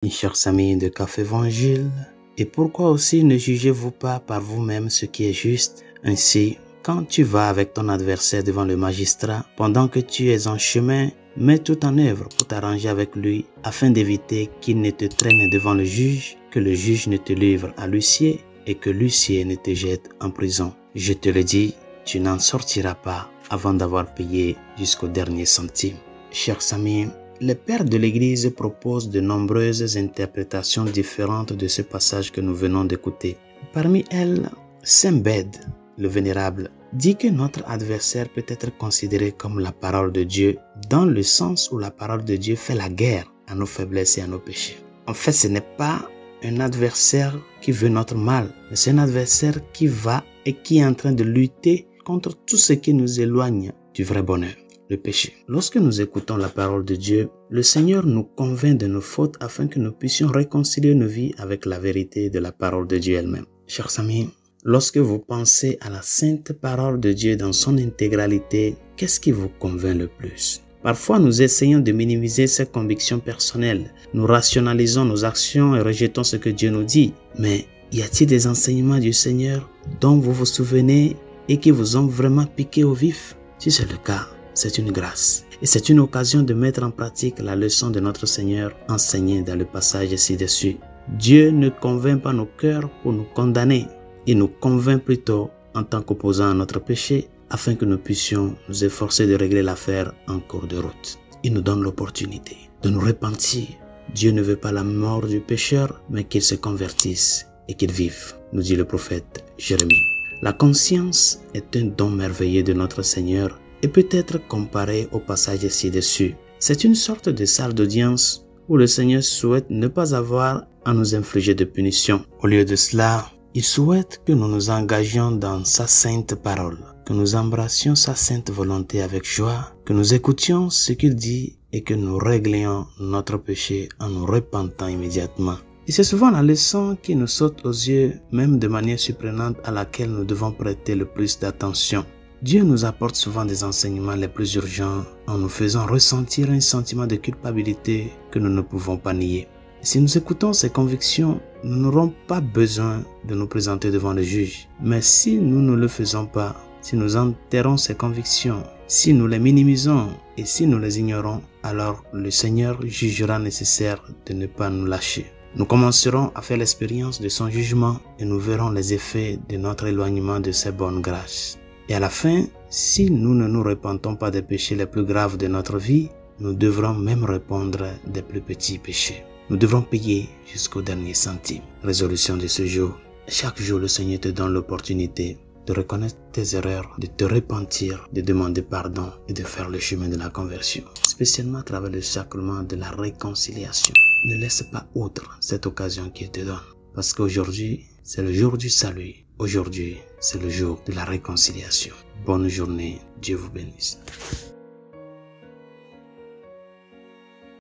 Mes chers amis de Café Évangile, et pourquoi aussi ne jugez-vous pas par vous-même ce qui est juste? Ainsi, quand tu vas avec ton adversaire devant le magistrat, pendant que tu es en chemin, mets tout en œuvre pour t'arranger avec lui afin d'éviter qu'il ne te traîne devant le juge, que le juge ne te livre à l'huissier et que l'huissier ne te jette en prison. Je te le dis, tu n'en sortiras pas avant d'avoir payé jusqu'au dernier centime. Chers amis, les pères de l'Église proposent de nombreuses interprétations différentes de ce passage que nous venons d'écouter. Parmi elles, Saint Bède, le Vénérable, dit que notre adversaire peut être considéré comme la parole de Dieu dans le sens où la parole de Dieu fait la guerre à nos faiblesses et à nos péchés. En fait, ce n'est pas un adversaire qui veut notre mal, mais c'est un adversaire qui va et qui est en train de lutter contre tout ce qui nous éloigne du vrai bonheur. Le péché. Lorsque nous écoutons la parole de Dieu, le Seigneur nous convainc de nos fautes afin que nous puissions réconcilier nos vies avec la vérité de la parole de Dieu elle-même. Chers amis, lorsque vous pensez à la sainte parole de Dieu dans son intégralité, qu'est-ce qui vous convainc le plus? Parfois, nous essayons de minimiser ces convictions personnelles. Nous rationalisons nos actions et rejetons ce que Dieu nous dit. Mais y a-t-il des enseignements du Seigneur dont vous vous souvenez et qui vous ont vraiment piqué au vif? Si c'est le cas, c'est une grâce. Et c'est une occasion de mettre en pratique la leçon de notre Seigneur enseignée dans le passage ci-dessus. Dieu ne convainc pas nos cœurs pour nous condamner. Il nous convainc plutôt en tant qu'opposant à notre péché afin que nous puissions nous efforcer de régler l'affaire en cours de route. Il nous donne l'opportunité de nous repentir. Dieu ne veut pas la mort du pécheur, mais qu'il se convertisse et qu'il vive, nous dit le prophète Jérémie. La conscience est un don merveilleux de notre Seigneur et peut être comparé au passage ci-dessus. C'est une sorte de salle d'audience où le Seigneur souhaite ne pas avoir à nous infliger de punition. Au lieu de cela, il souhaite que nous nous engagions dans sa sainte parole, que nous embrassions sa sainte volonté avec joie, que nous écoutions ce qu'il dit et que nous réglions notre péché en nous repentant immédiatement. Et c'est souvent la leçon qui nous saute aux yeux, même de manière surprenante à laquelle nous devons prêter le plus d'attention. Dieu nous apporte souvent des enseignements les plus urgents en nous faisant ressentir un sentiment de culpabilité que nous ne pouvons pas nier. Si nous écoutons ces convictions, nous n'aurons pas besoin de nous présenter devant le juge. Mais si nous ne le faisons pas, si nous enterrons ces convictions, si nous les minimisons et si nous les ignorons, alors le Seigneur jugera nécessaire de ne pas nous lâcher. Nous commencerons à faire l'expérience de son jugement et nous verrons les effets de notre éloignement de ses bonnes grâces. Et à la fin, si nous ne nous repentons pas des péchés les plus graves de notre vie, nous devrons même répondre des plus petits péchés. Nous devrons payer jusqu'au dernier centime. Résolution de ce jour. Chaque jour, le Seigneur te donne l'opportunité de reconnaître tes erreurs, de te repentir, de demander pardon et de faire le chemin de la conversion, spécialement à travers le sacrement de la réconciliation. Ne laisse pas outre cette occasion qu'il te donne, parce qu'aujourd'hui, c'est le jour du salut. Aujourd'hui, c'est le jour de la réconciliation. Bonne journée. Dieu vous bénisse.